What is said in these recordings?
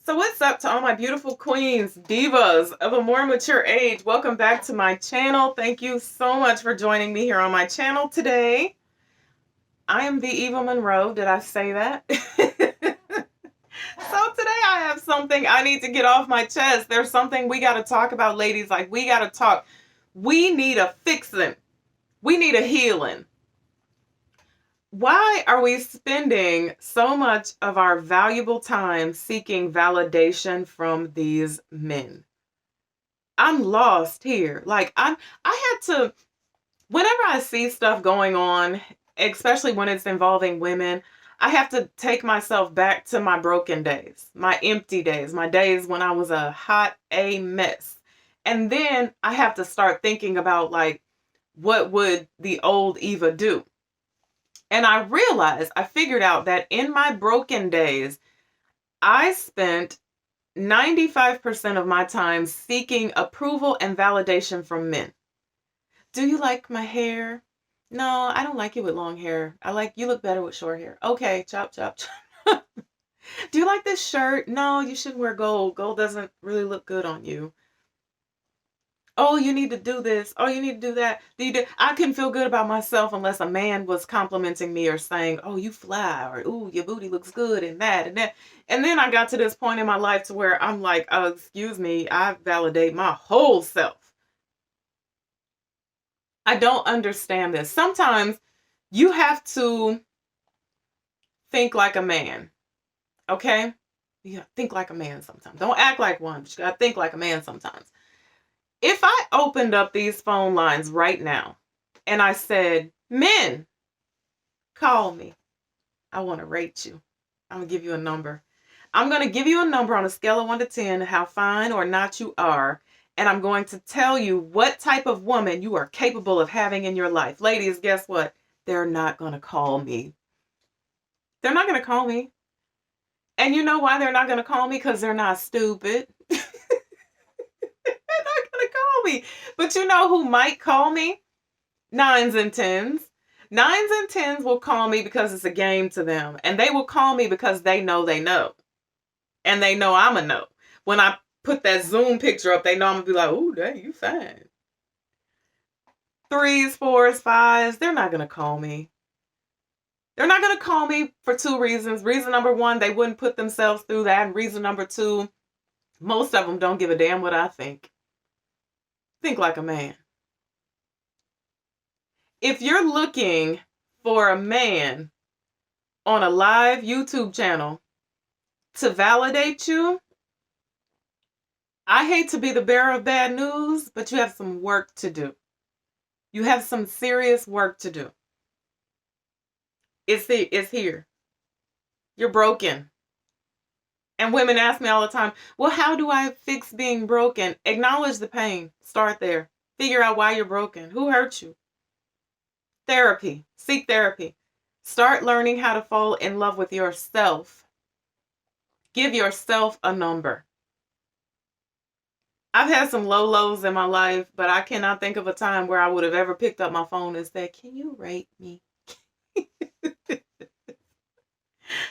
So what's up to all my beautiful queens, divas of a more mature age? Welcome back to my channel. Thank you so much for joining me here on my channel today. I am the Eva Monroe. Did I say that? So today I have something I need to get off my chest. There's something we got to talk about, ladies. Like, we got to talk. We need a fixing. We need a healing. Why are we spending so much of our valuable time seeking validation from these men? I'm lost here. I had to, whenever I see stuff going on, especially when it's involving women, I have to take myself back to my broken days, my empty days, my days when I was a hot A mess. And then I have to start thinking about, like, what would the old Eva do? And I figured out that in my broken days, I spent 95% of my time seeking approval and validation from men. Do you like my hair? No, I don't like you with long hair. You look better with short hair. Okay, chop, chop, chop. Do you like this shirt? No, you shouldn't wear gold. Gold doesn't really look good on you. Oh, you need to do this. Oh, you need to do that. I couldn't feel good about myself unless a man was complimenting me or saying, oh, you fly, or, ooh, your booty looks good, and that, and that. And then I got to this point in my life to where I'm like, oh, excuse me, I validate my whole self. I don't understand this. Sometimes you have to think like a man, okay? You gotta think like a man sometimes. Don't act like one, but you gotta think like a man sometimes. If I opened up these phone lines right now and I said, men, call me. I want to rate you. I'm going to give you a number. I'm going to give you a number on a scale of 1 to 10, how fine or not you are. And I'm going to tell you what type of woman you are capable of having in your life. Ladies, guess what? They're not going to call me. They're not going to call me. And you know why they're not going to call me? Because they're not stupid. They're not going to call me. But you know who might call me? 9s and 10s. 9s and 10s will call me because it's a game to them. And they will call me because they know they know. And they know I'm a no. When I put that Zoom picture up, they know I'm going to be like, ooh, dang, you fine. 3s, 4s, 5s, they're not going to call me. They're not going to call me for 2 reasons. Reason number 1, they wouldn't put themselves through that. And reason number 2, most of them don't give a damn what I think. Think like a man. If you're looking for a man on a live YouTube channel to validate you, I hate to be the bearer of bad news, but you have some work to do. You have some serious work to do. It's here. You're broken. And women ask me all the time, well, how do I fix being broken? Acknowledge the pain. Start there. Figure out why you're broken. Who hurt you? Therapy. Seek therapy. Start learning how to fall in love with yourself. Give yourself a number. I've had some low lows in my life, but I cannot think of a time where I would have ever picked up my phone and said, can you rate me?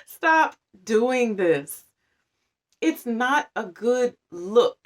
Stop doing this. It's not a good look.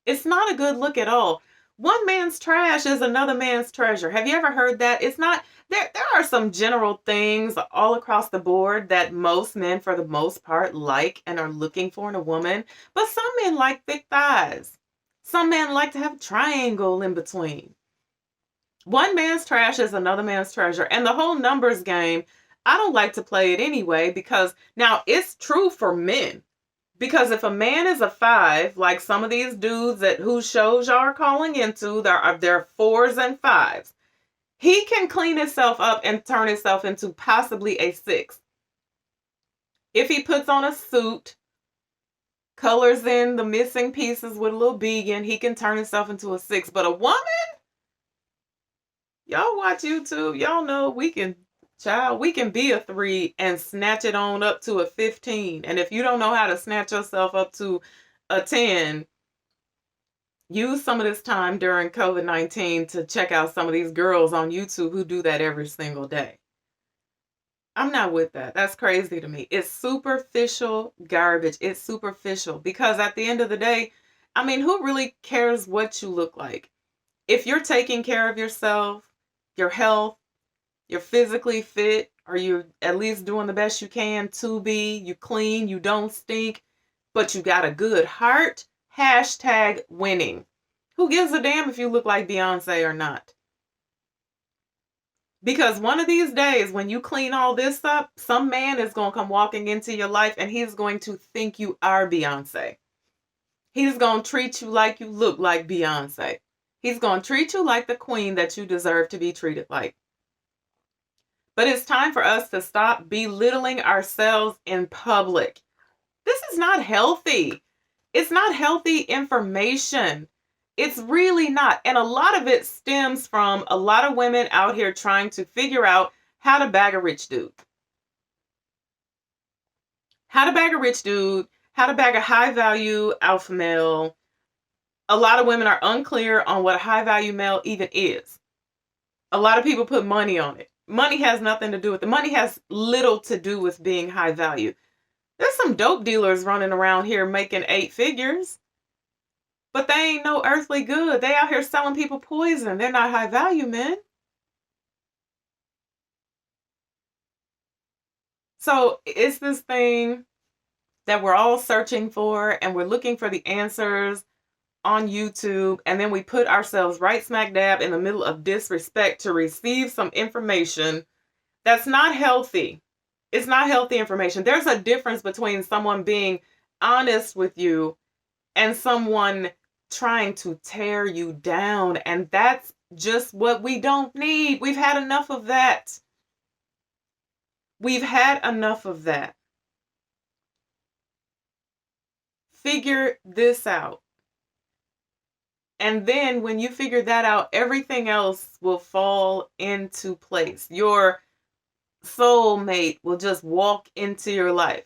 It's not a good look at all. One man's trash is another man's treasure. Have you ever heard that? It's not, there are some general things all across the board that most men, for the most part, like and are looking for in a woman. But some men like thick thighs. Some men like to have a triangle in between. One man's trash is another man's treasure. And the whole numbers game, I don't like to play it anyway, because now it's true for men. Because if a man is a 5, like some of these dudes whose shows y'all are calling into, they're 4s and 5s. He can clean himself up and turn himself into possibly a 6. If he puts on a suit, colors in the missing pieces with a little vegan, he can turn himself into a 6. But a woman, y'all watch YouTube, y'all know we can be a 3 and snatch it on up to a 15. And if you don't know how to snatch yourself up to a 10, use some of this time during COVID-19 to check out some of these girls on YouTube who do that every single day. I'm not with that. That's crazy to me. It's superficial garbage. It's superficial because at the end of the day, I mean, who really cares what you look like? If you're taking care of yourself, your health, you're physically fit, or you're at least doing the best you can to be, you clean, you don't stink, but you got a good heart, hashtag winning. Who gives a damn if you look like Beyonce or not? Because one of these days, when you clean all this up, some man is going to come walking into your life and he's going to think you are Beyonce. He's going to treat you like you look like Beyonce. He's going to treat you like the queen that you deserve to be treated like. But it's time for us to stop belittling ourselves in public. This is not healthy. It's not healthy information. It's really not. And a lot of it stems from a lot of women out here trying to figure out how to bag a rich dude. How to bag a rich dude, how to bag a high value alpha male. A lot of women are unclear on what a high value male even is. A lot of people put money on it. Money has nothing to do with it. Money has little to do with being high value. There's some dope dealers running around here making 8 figures, but they ain't no earthly good. They out here selling people poison. They're not high value men. So it's this thing that we're all searching for, and we're looking for the answers on YouTube, and then we put ourselves right smack dab in the middle of disrespect to receive some information that's not healthy. It's not healthy information. There's a difference between someone being honest with you and someone trying to tear you down, and that's just what we don't need. We've had enough of that. We've had enough of that. Figure this out. And then when you figure that out, everything else will fall into place. Your soulmate will just walk into your life.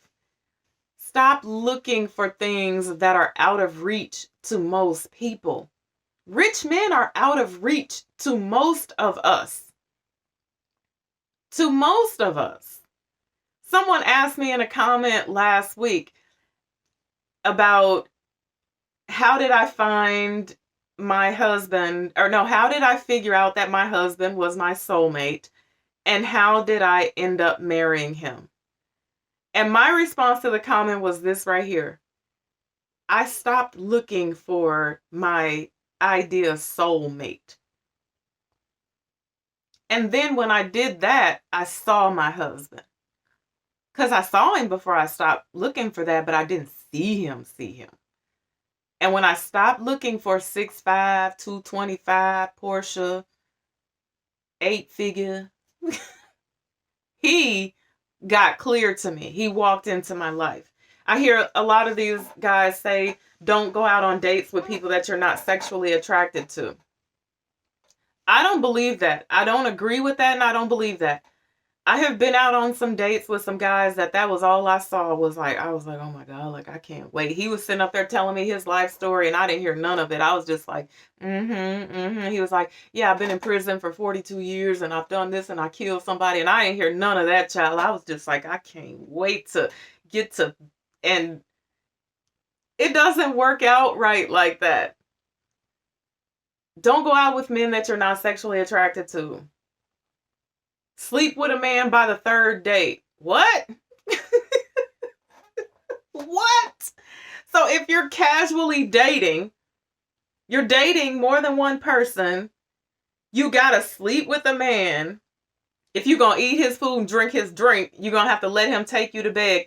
Stop looking for things that are out of reach to most people. Rich men are out of reach to most of us. To most of us. Someone asked me in a comment last week about how did I find my husband, or no, how did I figure out that my husband was my soulmate, and how did I end up marrying him? And my response to the comment was this right here. I stopped looking for my idea soulmate. And then when I did that, I saw my husband. Because I saw him before I stopped looking for that, but I didn't see him. And when I stopped looking for 6'5", 225, Porsche, 8-figure, he got clear to me. He walked into my life. I hear a lot of these guys say, don't go out on dates with people that you're not sexually attracted to. I don't believe that. I don't agree with that, and I don't believe that. I have been out on some dates with some guys that was all I saw was like, I was like, oh my God, like, I can't wait. He was sitting up there telling me his life story and I didn't hear none of it. I was just like, He was like, yeah, I've been in prison for 42 years and I've done this and I killed somebody. And I didn't hear none of that, child. I was just like, I can't wait to get to, and it doesn't work out right like that. Don't go out with men that you're not sexually attracted to. Sleep with a man by the 3rd date. What? What? So if you're casually dating, you're dating more than one person, you gotta sleep with a man. If you're gonna eat his food and drink his drink, you're gonna have to let him take you to bed.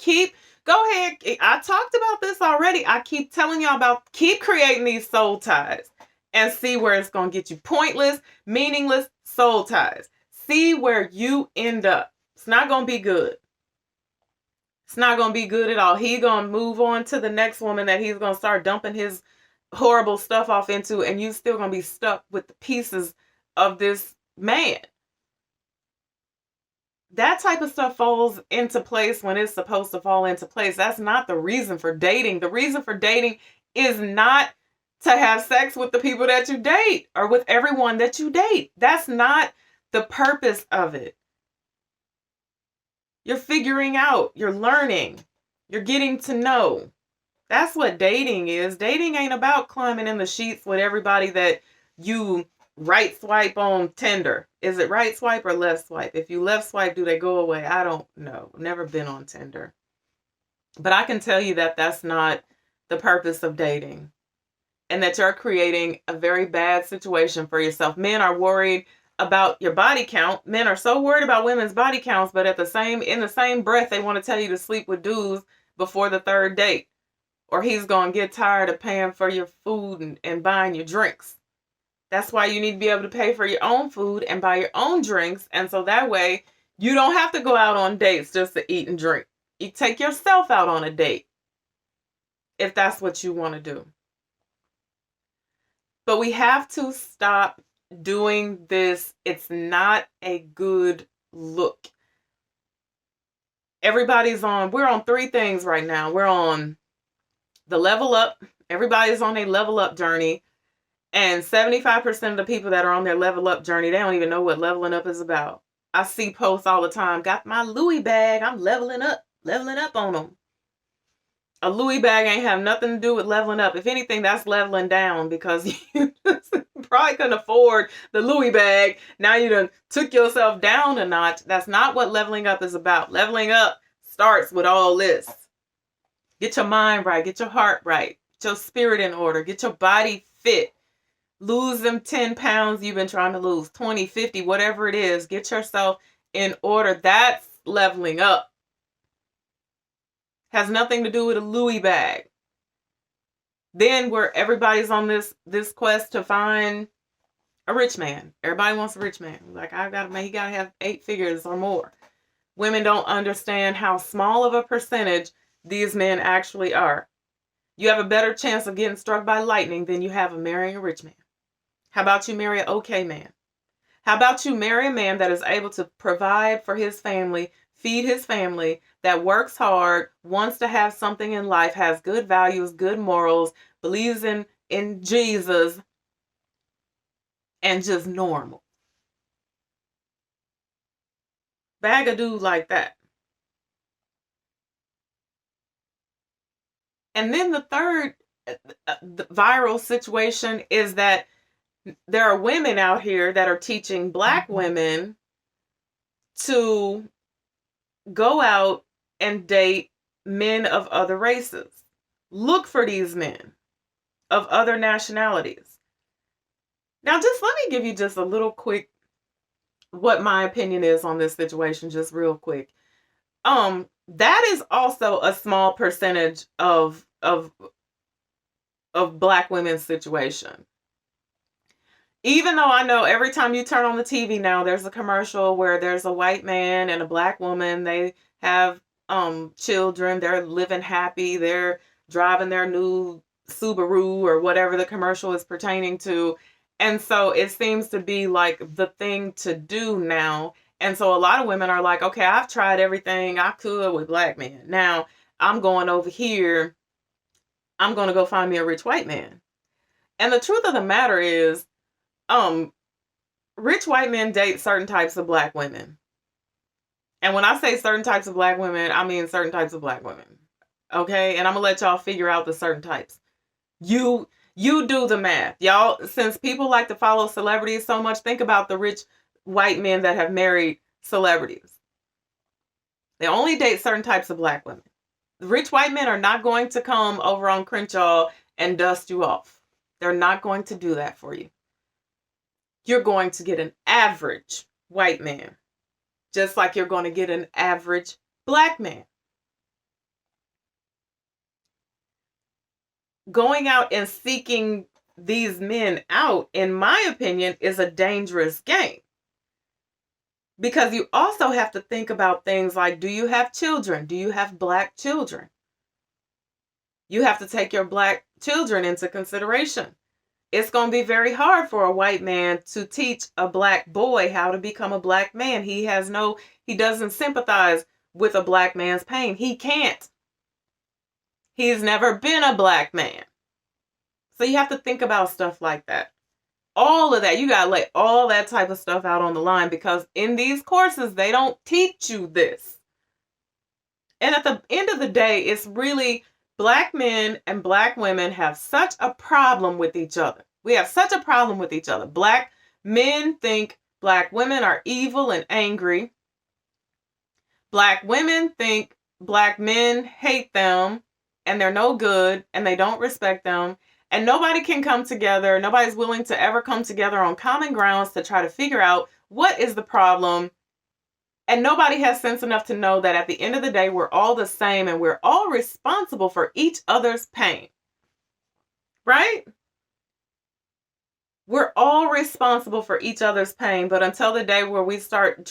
Go ahead. I talked about this already. I keep telling y'all about, keep creating these soul ties and see where it's gonna get you. Pointless, meaningless soul ties. See where you end up. It's not going to be good. It's not going to be good at all. He's going to move on to the next woman that he's going to start dumping his horrible stuff off into, and you still going to be stuck with the pieces of this man. That type of stuff falls into place when it's supposed to fall into place. That's not the reason for dating. The reason for dating is not to have sex with the people that you date or with everyone that you date. That's not the purpose of it. You're figuring out, you're learning, you're getting to know. That's what dating is. Dating ain't about climbing in the sheets with everybody that you right swipe on Tinder. Is it right swipe or left swipe? If you left swipe, do they go away? I don't know. Never been on Tinder. But I can tell you that that's not the purpose of dating, and that you're creating a very bad situation for yourself. Men are worried about your body count. Men are so worried about women's body counts, but in the same breath, they want to tell you to sleep with dudes before the third date, or he's going to get tired of paying for your food and buying your drinks. That's why you need to be able to pay for your own food and buy your own drinks. And so that way you don't have to go out on dates just to eat and drink. You take yourself out on a date if that's what you want to do. But we have to stop doing this. It's not a good look. We're on three things right now. We're on the level up. Everybody's on a level up journey. And 75% of the people that are on their level up journey, they don't even know what leveling up is about. I see posts all the time. Got my Louis bag. I'm leveling up on them. A Louis bag ain't have nothing to do with leveling up. If anything, that's leveling down, because you probably couldn't afford the Louis bag. Now you done took yourself down a notch. That's not what leveling up is about. Leveling up starts with all this. Get your mind right. Get your heart right. Get your spirit in order. Get your body fit. Lose them 10 pounds you've been trying to lose. 20, 50, whatever it is. Get yourself in order. That's leveling up. Has nothing to do with a Louis bag. Then where everybody's on this quest to find a rich man. Everybody wants a rich man. Like, he gotta have 8 figures or more. Women don't understand how small of a percentage these men actually are. You have a better chance of getting struck by lightning than you have of marrying a rich man. How about you marry an okay man? How about you marry a man that is able to provide for his family, feed his family, that works hard, wants to have something in life, has good values, good morals, believes in Jesus, and just normal. Bag a dude like that. And then the third viral situation is that there are women out here that are teaching Black women to go out and date men of other races. Look for these men of other nationalities. Now, just let me give you just a little quick what my opinion is on this situation, just real quick. That is also a small percentage of Black women's situation. Even though I know every time you turn on the TV now, there's a commercial where there's a white man and a Black woman. They have children. They're living happy. They're driving their new Subaru or whatever the commercial is pertaining to. And so it seems to be like the thing to do now. And so a lot of women are like, okay, I've tried everything I could with Black men. Now I'm going over here. I'm going to go find me a rich white man. And the truth of the matter is, rich white men date certain types of Black women. And when I say certain types of Black women, I mean certain types of Black women. Okay? And I'm going to let y'all figure out the certain types. You do the math. Y'all, since people like to follow celebrities so much, think about the rich white men that have married celebrities. They only date certain types of Black women. The rich white men are not going to come over on Crenshaw and dust you off. They're not going to do that for you. You're going to get an average white man, just like you're going to get an average Black man. Going out and seeking these men out, in my opinion, is a dangerous game. Because you also have to think about things like, do you have children? Do you have Black children? You have to take your Black children into consideration. It's going to be very hard for a white man to teach a Black boy how to become a Black man. He doesn't sympathize with a Black man's pain. He can't. He's never been a Black man. So you have to think about stuff like that. All of that, you got to lay all that type of stuff out on the line, because in these courses, they don't teach you this. And at the end of the day, it's really Black men and Black women have such a problem with each other. We have such a problem with each other. Black men think Black women are evil and angry. Black women think Black men hate them and they're no good and they don't respect them. And nobody can come together. Nobody's willing to ever come together on common grounds to try to figure out what is the problem. And nobody has sense enough to know that at the end of the day, we're all the same and we're all responsible for each other's pain. Right? We're all responsible for each other's pain. But until the day where we start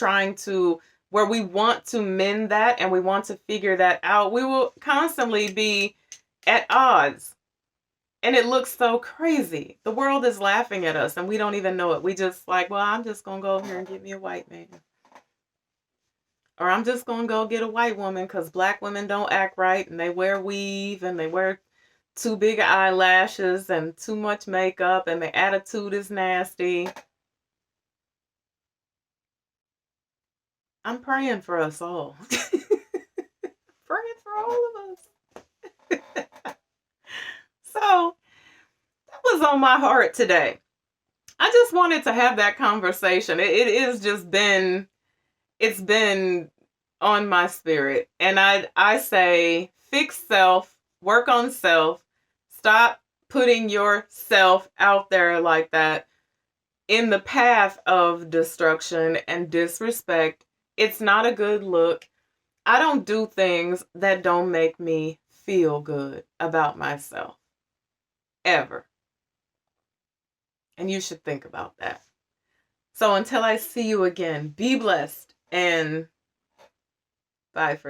where we want to mend that and we want to figure that out, we will constantly be at odds. And it looks so crazy. The world is laughing at us and we don't even know it. We just like, well, I'm just going to go over here and get me a white man. Or I'm just going to go get a white woman because Black women don't act right and they wear weave and they wear too big eyelashes and too much makeup and their attitude is nasty. I'm praying for us all. Praying for all of us. So that was on my heart today. I just wanted to have that conversation. It is just been, it's been on my spirit. And I say fix self, work on self, stop putting yourself out there like that in the path of destruction and disrespect. It's not a good look. I don't do things that don't make me feel good about myself. Ever. And you should think about that. So until I see you again, be blessed and bye for now.